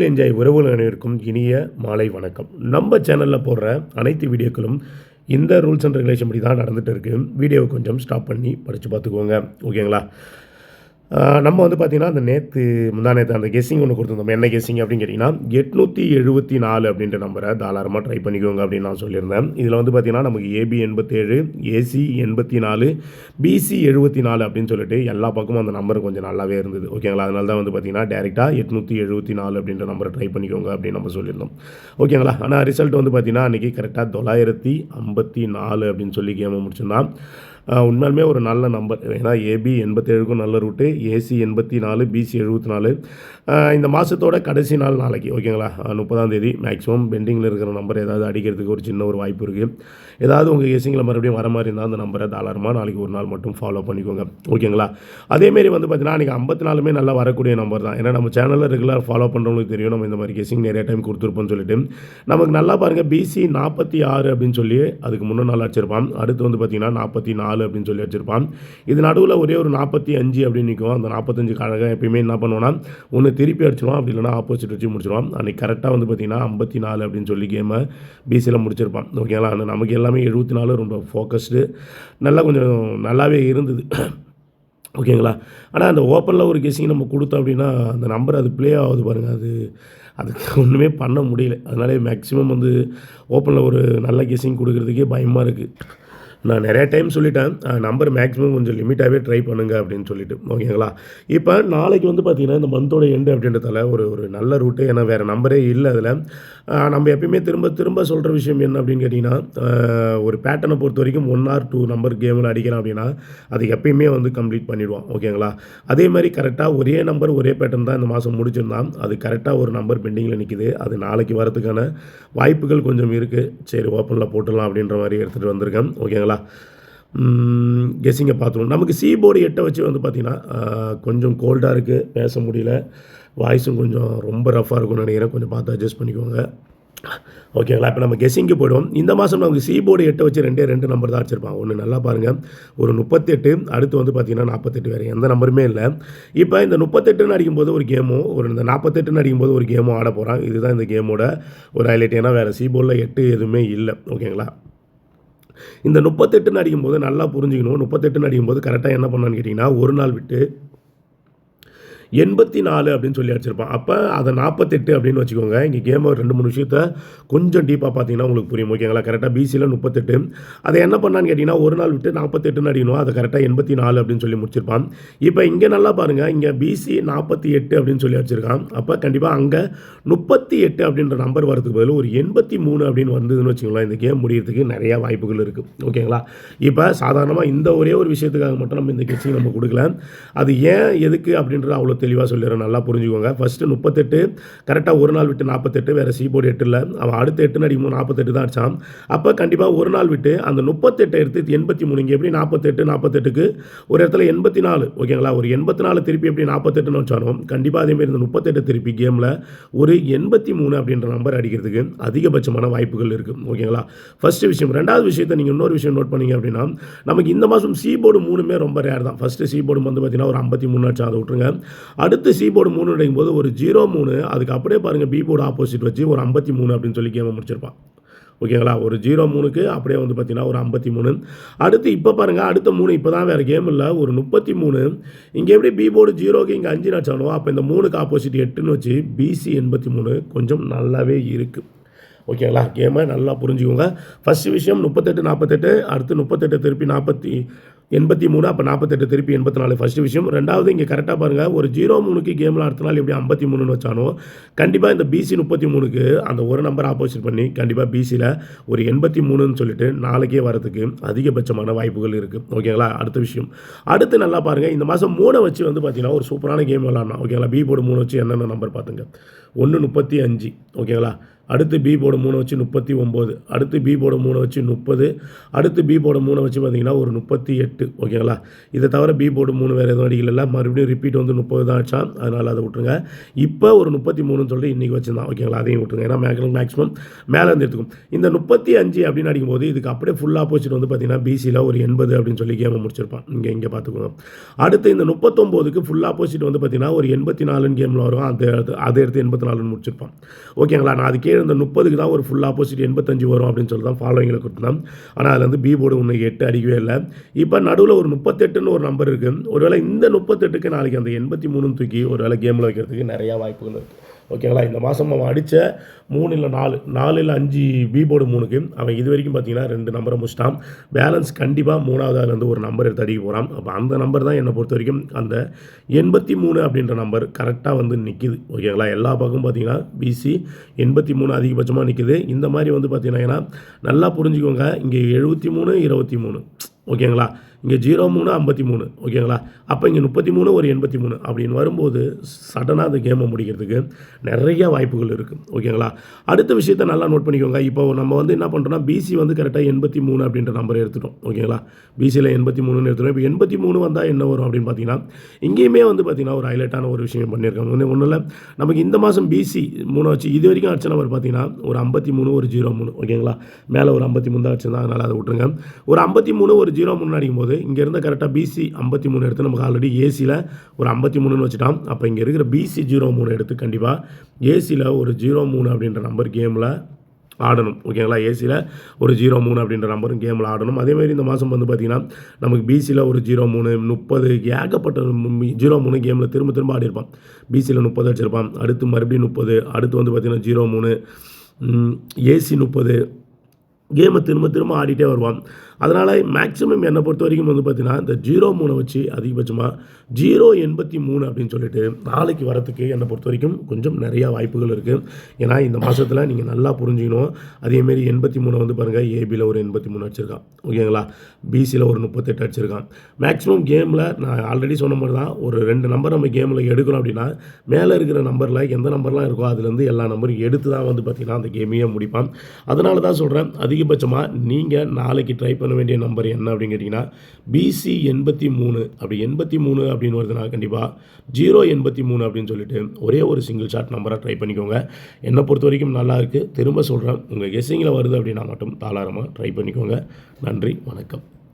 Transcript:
தமிழில் என்ஜாய் உறவுகள் அனைவருக்கும் இனிய மாலை வணக்கம். நம்ம சேனலில் போடுற அனைத்து வீடியோக்களும் இந்த ரூல்ஸ் அண்ட் ரெகுலேஷன் படி தான் நடந்துகிட்டு இருக்குது. வீடியோவை கொஞ்சம் ஸ்டாப் பண்ணி படித்து பார்த்துக்கோங்க, ஓகேங்களா? நம்ம வந்து பார்த்திங்கன்னா அந்த முந்தானேற்று அந்த கெஸ்ஸிங் ஒன்று கொடுத்துருந்தோம். என்ன கெஸ்ஸிங் அப்படின்னு கேட்டிங்கன்னா 874 அப்படின்ற நம்பரை தாராளமாக ட்ரை பண்ணிக்கோங்க அப்படின்னு நான் சொல்லியிருந்தேன். இதில் வந்து பார்த்திங்கன்னா நமக்கு ஏபி 87, ஏசி 84, பிசி 74 அப்படின்னு சொல்லிட்டு எல்லா பக்கமும் அந்த நம்பர் கொஞ்சம் நல்லாவே இருந்தது, ஓகேங்களா? அதனால தான் வந்து பார்த்திங்கன்னா டேரெக்டாக 874 அப்படின்ற நம்பரை ட்ரை பண்ணிக்கோங்க அப்படின்னு நம்ம சொல்லியிருந்தோம், ஓகேங்களா? ஆனால் ரிசல்ட் வந்து பார்த்திங்கன்னா அன்றைக்கி கரெக்டாக 954 அப்படின்னு சொல்லி கேமை முடிச்சிருந்தான். உண்மையாலுமே ஒரு நல்ல நம்பர். ஏன்னா ஏபி 87க்கும் நல்ல ரூட்டு, ஏசி 84, பிசி 74. இந்த மாதத்தோட கடைசி நாள் நாளைக்கு, ஓகேங்களா? 30ஆம் தேதி. மேக்ஸிமம் பெண்டிங்கில் இருக்கிற நம்பர் ஏதாவது அடிக்கிறதுக்கு ஒரு சின்ன ஒரு வாய்ப்பு இருக்குது. ஏதாவது உங்கள் கெஸ்ஸிங்கில் மறுபடியும் வர மாதிரி இருந்தால் அந்த நம்பரை தாராளமாக நாளைக்கு ஒரு நாள் மட்டும் ஃபாலோ பண்ணிக்கோங்க, ஓகேங்களா? அதேமாரி வந்து பார்த்தீங்கன்னா அன்றைக்கி 54மே நல்லா வரக்கூடிய நம்பர் தான். ஏன்னா நம்ம சேனலில் ரெகுலர் ஃபாலோ பண்ணுறவங்களுக்கு தெரியும் நம்ம இந்த மாதிரி கெஸ்ஸிங் நிறைய டைம் கொடுத்துருப்போம்னு சொல்லிட்டு. நமக்கு நல்லா பாருங்கள், பிசி 46 அப்படின்னு சொல்லி அதுக்கு முன்னே நல்லா அடிச்சிருப்பான். அடுத்து வந்து பார்த்திங்கன்னா 44 அப்படின்னு சொல்லி வச்சுருப்பான். இது நடுவில் ஒரே ஒரு 45 அப்படின்னு நிற்கும். அந்த 45 கழகம் எப்பயுமே என்ன பண்ணுவோன்னா ஒன்று திருப்பி அடிச்சிடுவான், அப்படி இல்லைனா ஆப்போசிட் வச்சு முடிச்சிடுவான். அன்றைக்கி கரெக்டாக வந்து பார்த்திங்கன்னா 54 அப்படின்னு சொல்லி கேமை பிசியில் முடிச்சிருப்பான், ஓகேங்களா? ஆனால் நமக்கு எல்லாமே 74 ரொம்ப ஃபோக்கஸ்டு, நல்லா கொஞ்சம் நல்லாவே இருந்தது, ஓகேங்களா? ஆனால் அந்த ஓப்பனில் ஒரு கெஸ்ஸிங் நம்ம கொடுத்தோம் அப்படின்னா அந்த நம்பர் அது ப்ளே ஆகுது பாருங்கள், அதுக்கு ஒன்றுமே பண்ண முடியல. அதனாலே மேக்ஸிமம் வந்து ஓப்பனில் ஒரு நல்ல கெஸ்ஸிங் கொடுக்குறதுக்கே பயமாக இருக்குது. நான் நிறையா டைம் சொல்லிட்டேன், நம்பர் மேக்ஸிமம் கொஞ்சம் லிமிட்டாகவே ட்ரை பண்ணுங்கள் அப்படின்னு சொல்லிட்டு, ஓகேங்களா? இப்போ நாளைக்கு வந்து பார்த்திங்கன்னா இந்த மந்தோட எண்டு அப்படின்றதால ஒரு நல்ல ரூட்டு. ஏன்னா வேறு நம்பரே இல்லை அதில். நம்ம எப்பயுமே திரும்ப சொல்கிற விஷயம் என்ன அப்படின்னு கேட்டிங்கன்னா, ஒரு பேட்டர்னை பொறுத்த வரைக்கும் 1 or 2 நம்பர் கேமில் அடிக்கிறோம் அப்படின்னா அது எப்பயுமே வந்து கம்ப்ளீட் பண்ணிவிடுவோம், ஓகேங்களா? அதே மாதிரி கரெக்டாக ஒரே நம்பர் ஒரே பேட்டர்ன் தான் இந்த மாதம் முடிச்சிருந்தான். அது கரெக்டாக ஒரு நம்பர் பெண்டிங்கில் நிற்கிது. அது நாளைக்கு வரதுக்கான வாய்ப்புகள் கொஞ்சம் இருக்குது. சரி, ஓப்பனில் போட்டுடலாம் அப்படின்ற மாதிரி எடுத்துகிட்டு வந்திருக்கேன், ஓகேங்களா? கெஸ்ஸிங்கை பார்த்துருவோம். நமக்கு போர்டு 8 வச்சு வந்து பார்த்திங்கன்னா கொஞ்சம் கோல்டாக இருக்குது, பேச முடியல. வாய்ஸும் கொஞ்சம் ரொம்ப ரஃப்பாக இருக்கும்னு நினைக்கிறேன். கொஞ்சம் பார்த்து அட்ஜஸ்ட் பண்ணிக்கோங்க, ஓகேங்களா? இப்போ நம்ம கெஸ்ஸிங்க்கு போய்டுவோம். இந்த மாதம் நமக்கு போர்டு 8 வச்சு 2 நம்பர் தான் வச்சுருப்பான். ஒன்று நல்லா பாருங்கள், ஒரு 38, அடுத்து வந்து பார்த்திங்கன்னா 48, வேறு எந்த நம்பருமே இல்லை. இப்போ இந்த 38ன்னு அடிக்கும்போது ஒரு கேமும், இந்த 48ன்னு அடிக்கும்போது ஒரு கேமும் ஆட போகிறான். இதுதான் இந்த கேமோட ஒரு ஹைலைட். ஏன்னா வேறு போர்டில் 8 எதுவுமே இல்லை, ஓகேங்களா? இந்த 38ன்னு அடிக்கும்போது நல்லா புரிஞ்சுக்கணும். 38ன்னு அடிக்கும்போது கரெக்டாக என்ன பண்ணான்னு கேட்டிங்கன்னா ஒரு நாள் விட்டு 84 அப்படின்னு சொல்லி அடிச்சிருப்பான். அப்போ அதை 48 அப்படின்னு வச்சுக்கோங்க. இங்கே கேமை 2-3 விஷயத்த கொஞ்சம் டீப்பாக பார்த்தீங்கன்னா உங்களுக்கு புரியும், ஓகேங்களா? கரெக்டாக பிசியில் 38, அதை என்ன பண்ணான்னு கேட்டிங்கன்னா ஒரு நாள் விட்டு 48ன்னு அடிக்கணும். அதை கரெக்டாக 84 அப்படின்னு சொல்லி முடிச்சிருப்பான். இப்போ இங்கே நல்லா பாருங்கள், இங்கே பிசி 48 அப்படின்னு சொல்லி அடிச்சிருக்கான். அப்போ கண்டிப்பாக அங்கே 38 அப்படின்ற நம்பர் வரதுக்கு பதில் ஒரு 83 அப்படின்னு வந்ததுன்னு வச்சுக்கோங்களேன், இந்த கேம் முடியறதுக்கு நிறையா வாய்ப்புகள் இருக்குது, ஓகேங்களா? இப்போ சாதாரணமாக இந்த ஒரே ஒரு விஷயத்துக்காக மட்டும் நம்ம இந்த கெஸ்ஸிங் நம்ம கொடுக்கல. அது ஏன் எதுக்கு அப்படின்றது அவ்வளோ தெளிவாக சொல்லிடுறேன், நல்லா புரிஞ்சுக்கோங்க. ஃபஸ்ட்டு 38 கரெக்டாக ஒரு நாள் விட்டு 48, வேறு போர்டு 8 இல்லை. அவன் அடுத்த 8 அடிக்கும்போது 48 தான் அடித்தான். அப்போ கண்டிப்பாக ஒரு நாள் விட்டு அந்த 38 எடுத்து 83, இங்கே எப்படி 48க்கு ஒரு இடத்துல 84, ஓகேங்களா? ஒரு 84 திருப்பி எப்படி 48ன்னு வச்சானோ கண்டிப்பாக அதேமாரி இந்த 38 திருப்பி கேமில் ஒரு 83 அப்படின்ற நம்பர் அடிக்கிறதுக்கு அதிகபட்சமான வாய்ப்புகள் இருக்குது, ஓகேங்களா? ஃபஸ்ட்டு விஷயம். ரெண்டாவது விஷயத்தை நீங்கள் இன்னொரு விஷயம் நோட் பண்ணிங்க அப்படின்னா நமக்கு இந்த மாதம் போர்டு 3மே ரொம்ப ரேர் தான். ஃபஸ்ட்டு போர்டு வந்து பார்த்திங்கன்னா ஒரு 53 அடிச்சா, அதை விட்டுருங்க. அடுத்து போர்டு 3 அடிக்கும்போது ஒரு 03, அதுக்கு அப்படியே பாருங்கள் பி போர்டு ஆப்போசிட் வச்சு ஒரு 53 அப்படின்னு சொல்லி கேமை முடிச்சிருப்பான், ஓகேங்களா? ஒரு 03க்கு அப்படியே வந்து பார்த்திங்கன்னா ஒரு 53. அடுத்து இப்போ பாருங்கள், அடுத்த 3 இப்போ தான் வேறு கேம் இல்லை, ஒரு 33. இங்கே எப்படி பி போர்டு 0க்கு இங்கே 5 அடிச்சானோ அப்போ இந்த 3க்கு ஆப்போசிட் 8ன்னு வச்சு பிசி 83 கொஞ்சம் நல்லாவே இருக்குது, ஓகேங்களா? கேமை நல்லா புரிஞ்சுக்கோங்க. ஃபஸ்ட்டு விஷயம் 38 48, அடுத்து 38 திருப்பி 83, அப்போ 48 திருப்பி 84 ஃபஸ்ட்டு விஷயம். ரெண்டாவது இங்கே கரெக்டாக பாருங்கள், ஒரு 03க்கு கேமில் அடுத்த நாள் எப்படி 53ன்னு வச்சானோ கண்டிப்பாக இந்த பிசி 33க்கு அந்த ஒரு நம்பர் ஆப்போசிட் பண்ணி கண்டிப்பாக பிசியில் ஒரு 83ன்னு சொல்லிட்டு நாளைக்கே வரதுக்கு அதிகபட்சமான வாய்ப்புகள் இருக்குது, ஓகேங்களா? அடுத்த விஷயம். அடுத்து நல்லா பாருங்கள், இந்த மாதம் 3 வச்சு வந்து பார்த்திங்கன்னா ஒரு சூப்பரான கேம் விளாட்னா, ஓகேங்களா? பி போர்டு 3 வச்சு என்னென்ன நம்பர் பார்த்துங்க. 135, ஓகேங்களா? அடுத்து பி போர்டு 3 வச்சு 39, அடுத்து பி போர்டு 3 வச்சு 30, அடுத்து பி போர்டு 3 வச்சு பார்த்தீங்கன்னா ஒரு 38. ஓகேங்களா? இதை தவிர பி போர்டு 3 வேறு எதுவும் அடிக்கல. மறுபடியும் ரிப்பீட் வந்து 30 தான் ஆச்சான். அதனால் அதை விட்டுருங்க. இப்போ ஒரு 33ன்னு சொல்லிட்டு இன்றைக்கி வச்சுருந்தான். ஓகேங்களா? அதையும் விட்டுருங்க. ஏன்னா மேக்ஸிமம் மேலே இருந்து எடுத்துக்கும். இந்த 35 அப்படின்னு அடிக்கும்போது இதுக்கு அப்படியே ஃபுல் ஆப்போசிட் வந்து பார்த்தீங்கன்னா பிசியில் ஒரு 80 அப்படின்னு சொல்லி கேமை முடிச்சிருப்பான். இங்கே பார்த்துக்கோங்க. அடுத்து இந்த 39க்கு ஃபுல் ஆப்போசிட் வந்து பார்த்தீங்கன்னா ஒரு 84 கேமில் வரும். அதை எடுத்து 84 முடிச்சிருப்பான். ஓகேங்களா? நான் அது கீழே இந்த 30க்கு தான் ஒரு ஃபுல் ஆப்போசிட் 85 வரும் அப்படின்னு சொல்லி தான் ஃபாலோவிங்கில் கொடுத்தேன். ஆனால் அதில் வந்து பி போர்டு ஒன்று 8 அடிக்கவே இல்லை. இப்போ நடுவில் ஒரு 38ன்னு ஒரு நம்பர் இருக்குது. ஒருவேளை இந்த 38க்கு நாளைக்கு அந்த 83ன்னு தூக்கி ஒரு வேளை கேமில் வைக்கிறதுக்கு நிறையா வாய்ப்புகள் இருக்குது. ஓகேங்களா? இந்த மாதம் அவன் அடித்த 3 இல்லை 4 இல்லை 5 பி போர்டு 3க்கு அவன் இது வரைக்கும் பார்த்தீங்கன்னா 2 நம்பரை முடிச்சிட்டான். பேலன்ஸ் கண்டிப்பாக 3வது வந்து ஒரு நம்பர் எடுத்து அடிக்க போகிறான். அப்போ அந்த நம்பர் தான் என்னை பொறுத்த வரைக்கும் அந்த 83 அப்படின்ற நம்பர் கரெக்டாக வந்து நிற்கிது. ஓகேங்களா? எல்லா பக்கமும் பார்த்தீங்கன்னா பிசி 83 அதிகபட்சமாக நிற்கிது. இந்த மாதிரி வந்து பார்த்தீங்கன்னா நல்லா புரிஞ்சுக்கோங்க. இங்கே 73, 23. ஓகேங்களா? இங்கே 03, 53. ஓகேங்களா? அப்போ இங்கே 33, ஒரு 83 அப்படின்னு வரும்போது சடனாக அந்த கேமை முடிக்கிறதுக்கு நிறைய வாய்ப்புகள் இருக்குது. ஓகேங்களா? அடுத்த விஷயத்தை நல்லா நோட் பண்ணிக்கோங்க. இப்போ நம்ம வந்து என்ன பண்ணுறோம்னா பிசி வந்து கரெக்டாக 83 அப்படின்ற நம்பரை எடுத்துட்டோம். ஓகேங்களா? பிசியில் 83ன்னு எடுத்துட்டோம். இப்போ 83 வந்தால் என்ன வரும் அப்படின்னு பார்த்தீங்கன்னா இங்கேயுமே வந்து பார்த்தீங்கன்னா ஒரு ஹைலைட்டான ஒரு விஷயம் பண்ணியிருக்காங்க. ஒன்றும் இல்லை, நமக்கு இந்த மாதம் பிசி 3 வச்சு இது வரைக்கும் அடிச்ச நம்பர் பார்த்தீங்கன்னா ஒரு 53, ஒரு 03. ஓகேங்களா? மேலே ஒரு 53 தான் அடிச்சிருந்தா, அதனால் அதை விட்டுருங்க. ஒரு 53, ஒரு 03 அடிக்கும்போது இங்கே இருந்த கரெக்டாக பிசி 53 எடுத்து நமக்கு ஆல்ரெடி ஏசியில் ஒரு 53ன்னு வச்சுட்டான். அப்போ இங்கே இருக்கிற பிசி 03 எடுத்து கண்டிப்பாக ஏசியில் ஒரு 03 அப்படின்ற நம்பர் கேமில் ஆடணும். ஓகேங்களா? ஏசியில் ஒரு 03 அப்படின்ற நம்பரும் கேமில் ஆடணும். அதேமாதிரி இந்த மாதம் வந்து பார்த்திங்கன்னா நமக்கு பிசியில் ஒரு 03, 30 ஏகப்பட்ட 03 கேமில் திரும்ப ஆடிருப்பான். பிசியில் 30 அடிச்சிருப்பான். அடுத்து மறுபடியும் 30, அடுத்து வந்து பார்த்திங்கன்னா 03, ஏசி 30 கேமை திரும்ப ஆடிட்டே வருவான். அதனால் மேக்ஸிமம் என்னை பொறுத்த வரைக்கும் வந்து பார்த்தீங்கன்னா இந்த 03 வச்சு அதிகபட்சமாக 083 அப்படின்னு சொல்லிட்டு நாளைக்கு வரத்துக்கு என்னை பொறுத்த வரைக்கும் கொஞ்சம் நிறையா வாய்ப்புகள் இருக்குது. ஏன்னா இந்த மாதத்தில் நீங்கள் நல்லா புரிஞ்சுக்கணும். அதேமாரி 83 வந்து பாருங்கள், ஏபியில் ஒரு 83 அடிச்சிருக்கான். ஓகேங்களா? பிசியில் ஒரு 38 அடிச்சிருக்கான். மேக்ஸிமம் கேமில் நான் ஆல்ரெடி சொன்ன மாதிரி தான் ஒரு 2 நம்பர் நம்ம கேமில் எடுக்கணும் அப்படின்னா மேலே இருக்கிற நம்பரில் எந்த நம்பர்லாம் இருக்கோ அதுலேருந்து எல்லா நம்பரும் எடுத்து தான் வந்து பார்த்திங்கன்னா அந்த கேமையே முடிப்பான். அதனால தான் சொல்கிறேன், அதிகபட்சமாக நீங்கள் நாளைக்கு ட்ரை பண்ண வேண்டிய நம்பர் என்ன அப்படின்னு கேட்டிங்கன்னா பிசி 83. அப்படி 83 அப்படின்னு வருதுன்னா கண்டிப்பாக 083 அப்படின்னு சொல்லிட்டு ஒரே ஒரு சிங்கிள் ஷாட் நம்பராக ட்ரை பண்ணிக்கோங்க. என்னை பொறுத்த வரைக்கும் நல்லா இருக்குது. திரும்ப சொல்கிறேன், உங்கள் கெஸ்ஸிங்கில் வருது அப்படின்னா மட்டும் தாராளமாக ட்ரை பண்ணிக்கோங்க. நன்றி, வணக்கம்.